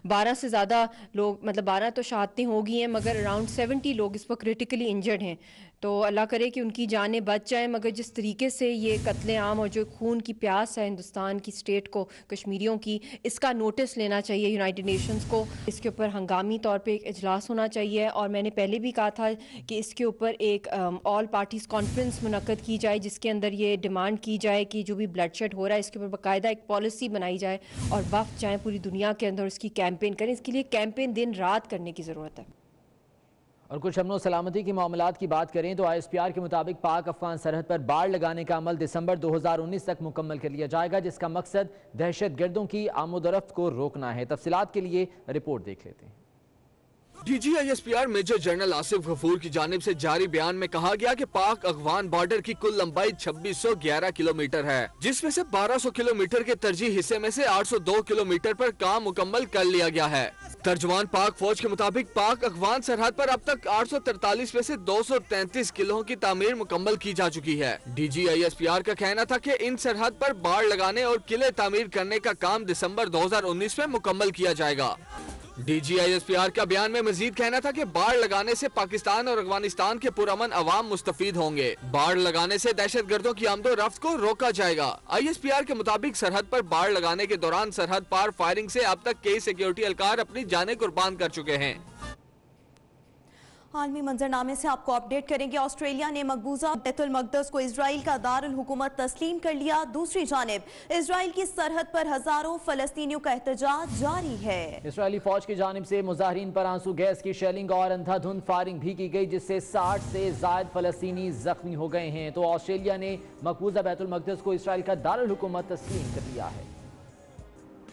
12 से ज़्यादा लोग, मतलब 12 तो शहादतें हो गई हैं, मगर अराउंड 70 लोग इस पर क्रिटिकली इंजर्ड हैं। तो अल्लाह करे कि उनकी जानें बच जाएं। मगर जिस तरीके से ये कत्ले आम और जो खून की प्यास है हिंदुस्तान की स्टेट को, कश्मीरियों की, इसका नोटिस लेना चाहिए यूनाइटेड नेशंस को। इसके ऊपर हंगामी तौर पे एक इजलास होना चाहिए। और मैंने पहले भी कहा था कि इसके ऊपर एक ऑल पार्टीज़ कॉन्फ्रेंस मुनक्कद की जाए, जिसके अंदर ये डिमांड की जाए कि जो भी ब्लडशेड हो रहा है इसके ऊपर बाकायदा एक पॉलिसी बनाई जाए और वफ़द जाएँ पूरी दुनिया के अंदर, इसकी कैंपेन करें। इसके लिए कैंपेन दिन रात करने की ज़रूरत है। और कुछ अमन सलामती की मामलात की बात करें तो ISPR के मुताबिक पाक अफगान सरहद पर बाड़ लगाने का अमल दिसंबर 2019 तक मुकम्मल कर लिया जाएगा, जिसका मकसद दहशतगर्दों की आमोदरफ्त को रोकना है। तफसीलात के लिए रिपोर्ट देख लेते हैं। DG ISPR major general Asif Ghafoor की जानिब से जारी बयान में कहा गया कि पाक अफगान बॉर्डर की कुल लंबाई 2611 किलोमीटर है, जिसमें से 1200 किलोमीटर के तरजीह हिस्से में से 802 किलोमीटर पर काम मुकम्मल कर लिया गया है। तर्जमान पाक फौज के मुताबिक पाक अफगान सरहद पर अब तक 843 में से 233 किलों की तामीर मुकम्मल की जा चुकी है। DG ISPR का कहना था कि इन सरहद पर बाड़ लगाने और किले तामीर करने का काम दिसंबर 2019 में मुकम्मल किया जाएगा। DGISPR का बयान में मजीद कहना था कि बाढ़ लगाने से पाकिस्तान और अफगानिस्तान के पुरअमन अवाम मुस्तफीद होंगे। बाढ़ लगाने से दहशत गर्दों की आमदो-रफ्त को रोका जाएगा। ISPR के मुताबिक सरहद पर बाढ़ लगाने के दौरान सरहद पार फायरिंग से अब तक कई सिक्योरिटी एहलकार अपनी जानें कुर्बान कर चुके हैं। आलमी मंजरनामे से आपको अपडेट करेंगे। ऑस्ट्रेलिया ने मकबूजा बैतुल मक़दस को इजराइल का दारुल हुकूमत तस्लीम कर लिया। दूसरी जानिब इजराइल की सरहद पर हजारों फलस्तीनियों का एहतजाज जारी है। इसराइली फौज की जानिब से मुजाहिरीन पर आंसू गैस की शेलिंग और अंधाधुंध फायरिंग भी की गई, जिससे 60 से जायद फलस्तीनी जख्मी हो गए हैं। तो ऑस्ट्रेलिया ने मकबूजा बैतुल मक़दस को इसराइल का दारुल हुकूमत तस्लीम कर लिया है।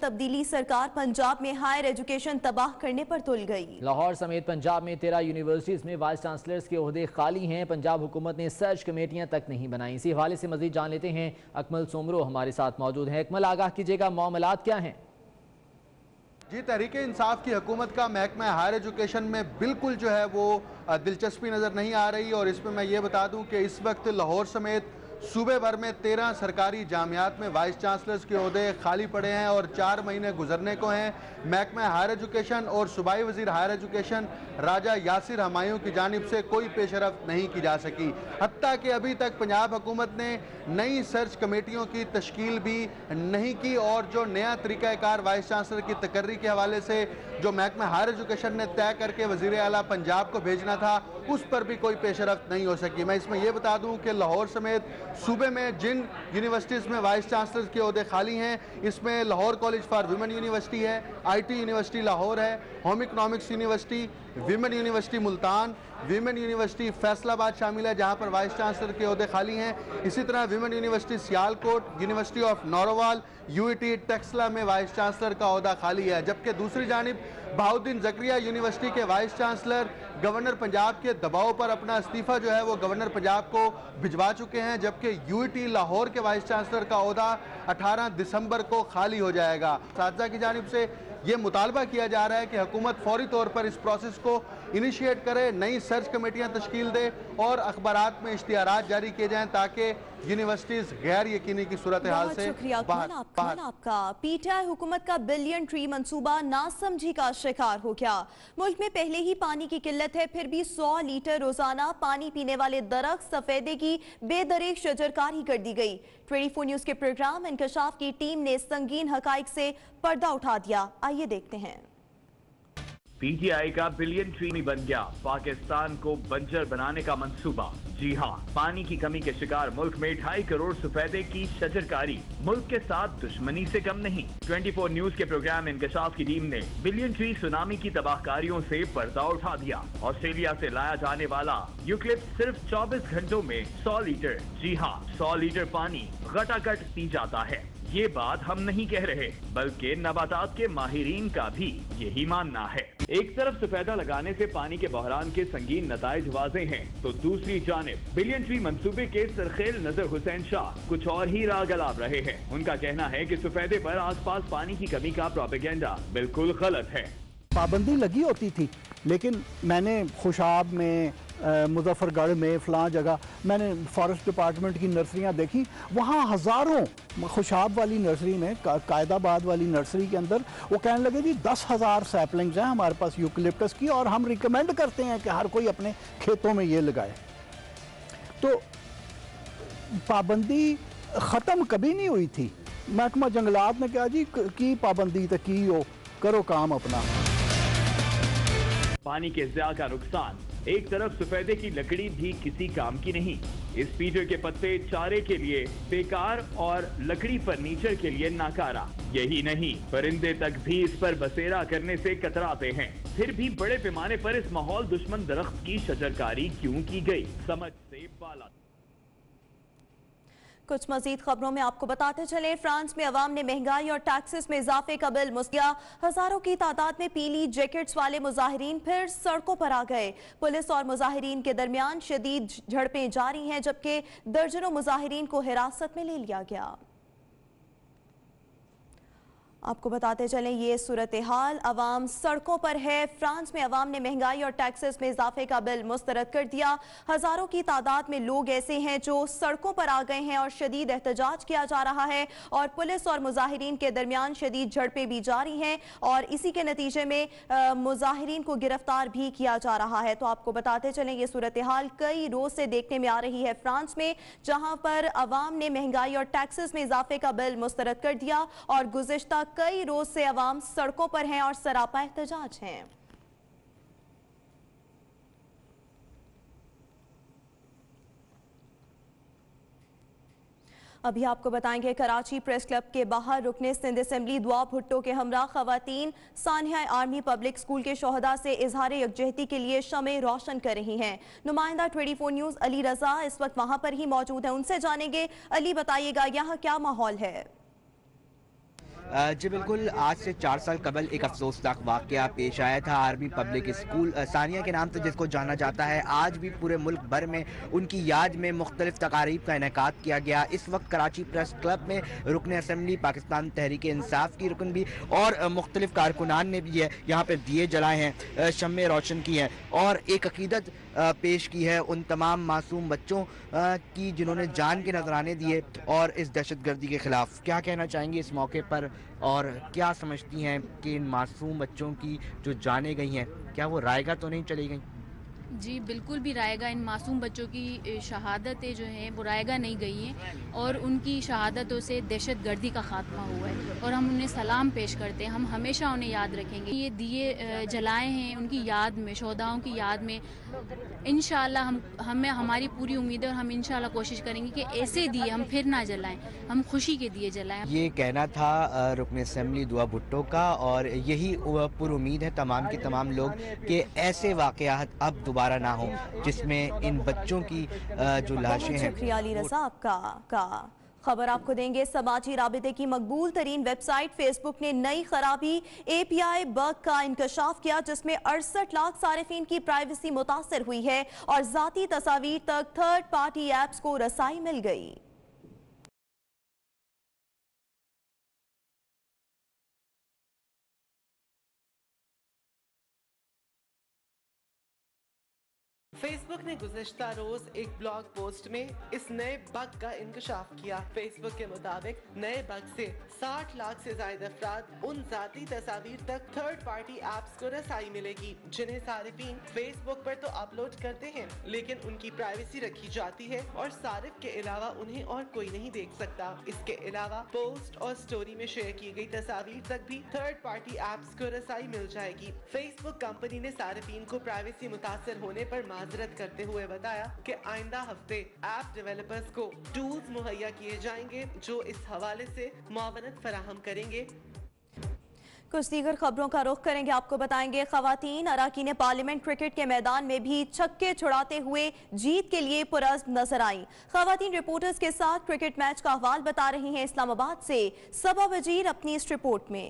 तब्दीली सरकार पंजाब में हायर एजुकेशन तबाह करने पर तुल गई। लाहौर समेत पंजाब में 13 यूनिवर्सिटीज में वाइस चांसलर्स के ओहदे खाली हैं। पंजाब हुकूमत ने सर्च कमेटियां तक नहीं बनाई। इसी हवाले से मजीद जान लेते हैं। अकमल सोमरो हमारे साथ मौजूद हैं। अकमल, आगाह कीजिएगा, मामलात क्या हैं? जी, तहरीक इंसाफ की हुकूमत का महकमा हायर एजुकेशन में बिल्कुल जो है वो दिलचस्पी नज़र नहीं आ रही। और इसमें मैं ये बता दूं कि इस वक्त लाहौर समेत सूबे भर में 13 सरकारी जामियात में वाइस चांसलर्स के ओहदे खाली पड़े हैं और 4 महीने गुजरने को हैं। महकमा हायर एजुकेशन और सूबाई वजीर हायर एजुकेशन राजा यासिर हमायूं की जानिब से कोई पेशरफ्त नहीं की जा सकी। हत्ता कि अभी तक पंजाब हुकूमत ने नई सर्च कमेटियों की तश्कील भी नहीं की और जो नया तरीक़ाकार वाइस चांसलर की तकर्री के हवाले से जो महकमा हायर एजुकेशन ने तय करके वज़ीर आला पंजाब को भेजना था, उस पर भी कोई पेशरफ्त नहीं हो सकी। मैं इसमें यह बता दूं कि लाहौर समेत सूबे में जिन यूनिवर्सिटीज़ में वाइस चांसलर के ओहदे खाली हैं, इसमें Lahore college for women university है, IT यूनिवर्सिटी लाहौर है, home economics university, women university Multan, women university Faisalabad शामिल है जहां पर वाइस चांसलर के ओहदे खाली हैं। इसी तरह women university Sialkot, university of Narowal, UET Taxila में वाइस चांसलर का ओहदा खाली है। जबकि दूसरी जानिब बहाउद्दीन ज़करिया यूनिवर्सिटी के वाइस चांसलर गवर्नर पंजाब के दबाव पर अपना इस्तीफ़ा जो है वो गवर्नर पंजाब को भिजवा चुके हैं। जबकि UET लाहौर के वाइस चांसलर का ओहदा 18 दिसंबर को खाली हो जाएगा। साथी की जानिब से ये मुतालबा किया जा रहा है कि हुकूमत फौरी तौर पर इस प्रोसेस को इनिशिएट करे, नई सर्च कमेटियां तश्कील दे और अखबारात में इश्तिहारात जारी किए जाएं ताकि यूनिवर्सिटीज गैर यकीनी की सूरत हाल से आपका PTI हुकूमत का बिलियन ट्री मंसूबा नासमझी का शिकार हो गया। मुल्क में पहले ही पानी की किल्लत है, फिर भी 100 लीटर रोजाना पानी पीने वाले दरख्त सफेदे की बेदरेक शजरकारी कर दी गई। 24 न्यूज के प्रोग्राम इंकशाफ की टीम ने संगीन हकाइक से पर्दा उठा दिया। आइए देखते हैं। PTI का बिलियन ट्री बन गया पाकिस्तान को बंजर बनाने का मंसूबा। जी हां, पानी की कमी के शिकार मुल्क में 2.5 करोड़ सफेदे की शजरकारी मुल्क के साथ दुश्मनी से कम नहीं। 24 न्यूज के प्रोग्राम इंकशाफ की टीम ने बिलियन ट्री सुनामी की तबाहकारियों से पर्दा उठा दिया। ऑस्ट्रेलिया से लाया जाने वाला यूकलिप्टस सिर्फ 24 घंटों में 100 लीटर, जी हां 100 लीटर पानी गटागट पी जाता है। ये बात हम नहीं कह रहे बल्कि नबातात के माहिरीन का भी यही मानना है। एक तरफ सफेदा लगाने से पानी के बहरान के संगीन नताइज वाज़ेह हैं, तो दूसरी जानिब बिलियन ट्री मंसूबे के सरखेल नजर हुसैन शाह कुछ और ही राह गलाब रहे हैं। उनका कहना है कि सफेदे पर आसपास पानी की कमी का प्रोपेगेंडा बिल्कुल गलत है। पाबंदी लगी होती थी, लेकिन मैंने खुशाब में, मुजफ्फरगढ़ में, फलां जगह मैंने फॉरेस्ट डिपार्टमेंट की नर्सरियां देखी। वहाँ हज़ारों, खुशाब वाली नर्सरी में, कायदाबाद वाली नर्सरी के अंदर वो कहने लगे जी 10,000 सैपलिंग्स हैं हमारे पास यूकलिप्टस की और हम रिकमेंड करते हैं कि हर कोई अपने खेतों में ये लगाए। तो पाबंदी ख़त्म कभी नहीं हुई थी। महकमा जंगलात ने कहा जी की पाबंदी तो की हो, करो काम अपना। पानी के ज़िया का नुकसान, एक तरफ सफेदे की लकड़ी भी किसी काम की नहीं। इस पीटर के पत्ते चारे के लिए बेकार और लकड़ी फर्नीचर के लिए नाकारा। यही नहीं, परिंदे तक भी इस पर बसेरा करने से कतराते हैं। फिर भी बड़े पैमाने पर इस माहौल दुश्मन दरख्त की शजरकारी क्यों की गई, समझ से बाला। कुछ मजीद खबरों में आपको बताते चले, फ्रांस में अवाम ने महंगाई और टैक्सेस में इजाफे का बिल मुस्किया। हजारों की तादाद में पीली जैकेट्स वाले मुजाहिरीन फिर सड़कों पर आ गए। पुलिस और मुजाहिरीन के दरमियान शदीद झड़पें जारी हैं, जबकि दर्जनों मुजाहिरीन को हिरासत में ले लिया गया। आपको बताते चलें ये सूरत हाल अवाम सड़कों पर है। फ्रांस में अवाम ने महंगाई और टैक्सेस में इजाफे का बिल मुस्तरद कर दिया। हजारों की तादाद में लोग ऐसे हैं जो सड़कों पर आ गए हैं और शदीद एहतजाज किया जा रहा है और पुलिस और मुजाहिरीन के दरमियान शदीद झड़पें भी जारी हैं और इसी के नतीजे में मुजाहिरीन को गिरफ्तार भी किया जा रहा है। तो आपको बताते चलें ये सूरत हाल कई रोज से देखने में आ रही है फ्रांस में, जहां पर अवाम ने महंगाई और टैक्सेस में इजाफे का बिल मुस्तरद कर दिया और गुज़िश्ता कई रोज से अवाम सड़कों पर हैं और सरापा एहतजाज हैं। अभी आपको बताएंगे कराची प्रेस क्लब के बाहर रुकने सिंध असेंबली दुआ भुट्टो के हमरा खवातीन सानिया आर्मी पब्लिक स्कूल के शोहदा से इजहार यकजहती के लिए शमे रोशन कर रही हैं। नुमाइंदा 24 न्यूज़ अली रजा इस वक्त वहां पर ही मौजूद है, उनसे जानेंगे। अली बताइएगा यहाँ क्या माहौल है? जी बिल्कुल, आज से 4 साल कबल एक अफसोसनाक वाक़या पेश आया था। आर्मी पब्लिक स्कूल सानिया के नाम से जिसको जाना जाता है, आज भी पूरे मुल्क भर में उनकी याद में मुख्तलिफ तकारीब का इनेकाद किया गया। इस वक्त कराची प्रेस क्लब में रुकन असम्बली, पाकिस्तान तहरीक इंसाफ की रुकन भी और मुख्तलिफ कारकुनान ने भी है यहाँ पर दिए जलाए हैं, शम्मे रोशन की हैं और एक अकीदत पेश की है उन तमाम मासूम बच्चों की जिन्होंने जान के नजराने दिए और इस दहशतगर्दी के ख़िलाफ़। क्या कहना चाहेंगे इस मौके पर और क्या समझती हैं कि इन मासूम बच्चों की जो जानें गई हैं, क्या वो रायगा तो नहीं चली गई? जी बिल्कुल भी रायगा, इन मासूम बच्चों की शहादतें जो हैं वो रायगा नहीं गई हैं और उनकी शहादतों से दहशतगर्दी का खात्मा हुआ है और हम उन्हें सलाम पेश करते हैं। हम हमेशा उन्हें याद रखेंगे। ये दिए जलाए हैं उनकी याद में, शोहदाओं की याद में। इंशाअल्लाह हमें हमारी पूरी उम्मीद है और हम इंशाअल्लाह कोशिश करेंगे कि ऐसे दिए हम फिर ना जलाएं, हम खुशी के दिए जलाएं। ये कहना था रुकन असम्बली दुआ भुट्टो का और यही पुरुम्मीद है तमाम के तमाम लोग कि ऐसे वाक़यात अब दोबारा ना हो जिसमें इन बच्चों की जो लाशें हैं। शुक्रिया अली रज़ा आपका। खबर आपको देंगे, समाजी राबिते की मकबूल तरीन वेबसाइट फेसबुक ने नई खराबी API बग का इंकशाफ किया जिसमें 68 लाख सारिफिन की प्राइवेसी मुतासर हुई है और जाती तस्वीर तक थर्ड पार्टी ऐप्स को रसाई मिल गई। फेसबुक ने गुज़िश्ता रोज एक ब्लॉग पोस्ट में इस नए बग का इंकशाफ किया। फेसबुक के मुताबिक नए बग से 60 लाख से ज्यादा अफराद उन जाती तस्वीर तक थर्ड पार्टी ऐप्स को रसाई मिलेगी जिन्हें सारिफीन फेसबुक पर तो अपलोड करते हैं लेकिन उनकी प्राइवेसी रखी जाती है और सारिफ के अलावा उन्हें और कोई नहीं देख सकता। इसके अलावा पोस्ट और स्टोरी में शेयर की गई तस्वीर तक भी थर्ड पार्टी ऐप्स को रसाई मिल जाएगी। फेसबुक कंपनी ने सारिफीन को प्राइवेसी मुतासर होने पर माजरत करते हुए बताया कि आइंदा हफ्ते ऐप डेवलपर्स को टूल्स मुहैया किए जाएंगे जो इस हवाले से मुआवनत फराहम करेंगे। कुछ दीगर खबरों का रुख करेंगे। आपको बताएंगे खवातीन अराकीन पार्लियामेंट क्रिकेट के मैदान में भी छक्के छुड़ाते हुए जीत के लिए पुरअज़्म नजर आई। खवातीन रिपोर्टर्स के साथ क्रिकेट मैच का अहवाल बता रही हैं इस्लामाबाद से सबा वजीर अपनी इस रिपोर्ट में।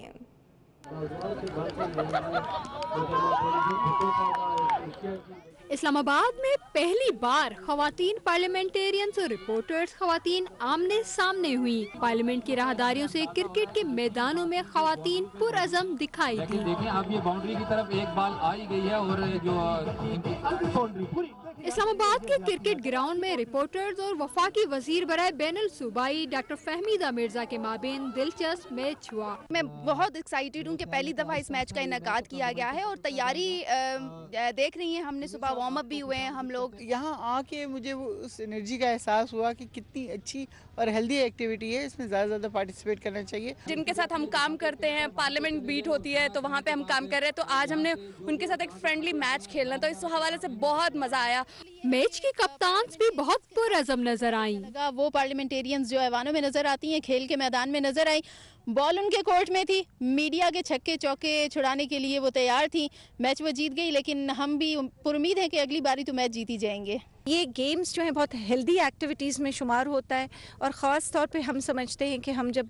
इस्लामाबाद में पहली बार खवातीन पार्लियामेंटेरियंस और रिपोर्टर्स खवातीन आमने सामने हुई। पार्लियामेंट की राहदारियों से क्रिकेट के मैदानों में खवातीन पुरअज़म दिखाई दी। देखिए अब ये बाउंड्री की तरफ एक बाल आई गई है और जो इस्लामाबाद के क्रिकेट ग्राउंड में रिपोर्टर्स और वफाकी वजीर बराए बैनुल सूबाई डॉक्टर फहमीदा मिर्जा के माबेन दिलचस्प मैच हुआ। मैं बहुत एक्साइटेड हूँ कि पहली दफा इस मैच का इनेकाद किया गया है और तैयारी देख रही है। हमने सुबह वार्म अप भी हुए हैं हम लोग। यहाँ आके मुझे उस एनर्जी का एहसास हुआ कि कितनी अच्छी और हेल्दी एक्टिविटी है, इसमें ज़्यादा पार्टिसिपेट करना चाहिए। जिनके साथ हम काम करते हैं, पार्लियामेंट बीट होती है तो वहाँ पे हम काम कर रहे हैं, तो आज हमने उनके साथ एक फ्रेंडली मैच खेलना, तो इस हवाले से बहुत मजा आया। मैच की कप्तान भी बहुत पुरअज़म नजर आई। वो पार्लियामेंटेरियंस जो ऐवानों में नजर आती हैं, खेल के मैदान में नजर आई। बॉल उनके कोर्ट में थी, मीडिया के छक्के चौके छुड़ाने के लिए वो तैयार थी। मैच वो जीत गई लेकिन हम भी पुरुम्मीद हैं कि अगली बारी तो मैच जीती जाएंगे। ये गेम्स जो है बहुत हेल्दी एक्टिविटीज़ में शुमार होता है और ख़ास तौर पे हम समझते हैं कि हम जब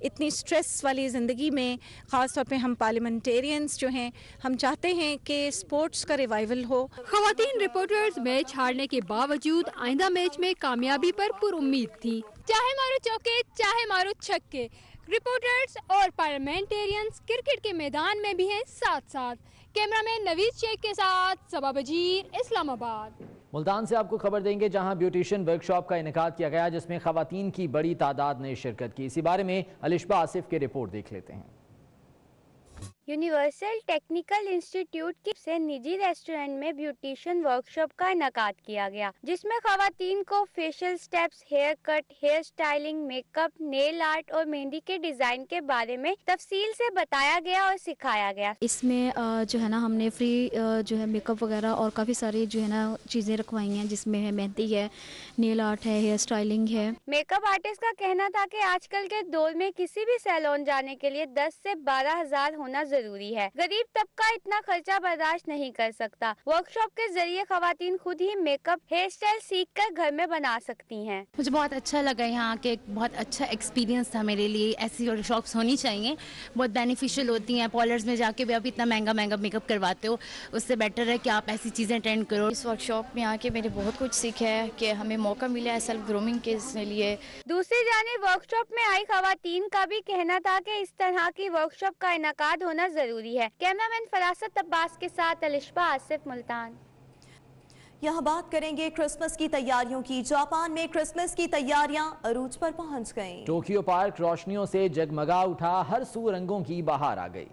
इतनी स्ट्रेस वाली ज़िंदगी में ख़ास तौर पे हम पार्लियामेंटेरियंस जो हैं, हम चाहते हैं कि स्पोर्ट्स का रिवाइवल हो। खवातीन रिपोर्टर्स मैच हारने के बावजूद आइंदा मैच में कामयाबी पर पुरुम्मीद थी। चाहे मारो चौके चाहे मारो छक्के, रिपोर्टर्स और पार्लियामेंटेरियंस क्रिकेट के मैदान में भी हैं साथ साथ। कैमरामैन नवीद शेख के साथ सबा बजीर, इस्लामाबाद। मुल्तान से आपको खबर देंगे जहां ब्यूटिशियन वर्कशॉप का इनेकाद किया गया जिसमें खवातीन की बड़ी तादाद ने शिरकत की। इसी बारे में अलिशबा आसिफ की रिपोर्ट देख लेते हैं। यूनिवर्सल टेक्निकल इंस्टीट्यूट की से निजी रेस्टोरेंट में ब्यूटिशियन वर्कशॉप का इनेकाद किया गया जिसमें खवातीन को facial steps, hair cut, hair styling, makeup, nail art और मेहंदी के डिजाइन के बारे में तफसील से बताया गया और सिखाया गया। इसमें जो है ना हमने फ्री जो है मेकअप वगैरह और काफ़ी सारी जो है ना चीज़ें रखवाई हैं जिसमें है मेहंदी है, नेल आर्ट है, हेयर स्टाइलिंग है। मेकअप आर्टिस्ट का कहना था कि आजकल के दौर में किसी भी सैलून जाने के लिए 10 से 12 हज़ार होना जरूरी है। गरीब तबका इतना खर्चा बर्दाश्त नहीं कर सकता। वर्कशॉप के जरिए खवातीन खुद ही मेकअप, हेयर स्टाइल सीखकर घर में बना सकती हैं। मुझे बहुत अच्छा लगा यहाँ के, बहुत अच्छा एक्सपीरियंस था मेरे लिए। ऐसी वर्कशॉप्स होनी चाहिए, बहुत बेनिफिशियल होती हैं। पार्लर्स में जाके भी आप इतना महंगा महंगा मेकअप करवाते हो, उससे बेटर है कि आप ऐसी चीज़ें अटेंड करो। इस वर्कशॉप में आके मैंने बहुत कुछ सीखा है कि हमें मौका मिला है सेल्फ ग्रूमिंग के लिए। दूसरी जानिब वर्कशॉप में आई खवातीन का भी कहना था कि इस तरह की वर्कशॉप का इनेकाद होना जरूरी है। कैमरामैन फरासत अब्बास के साथ अलिशबा आसिफ, मुल्तान। यहाँ बात करेंगे क्रिसमस की तैयारियों की। जापान में क्रिसमस की तैयारियां अरूज पर पहुंच गईं। टोक्यो पार्क रोशनियों से जगमगा उठा, हर सू रंगों की बहार आ गई।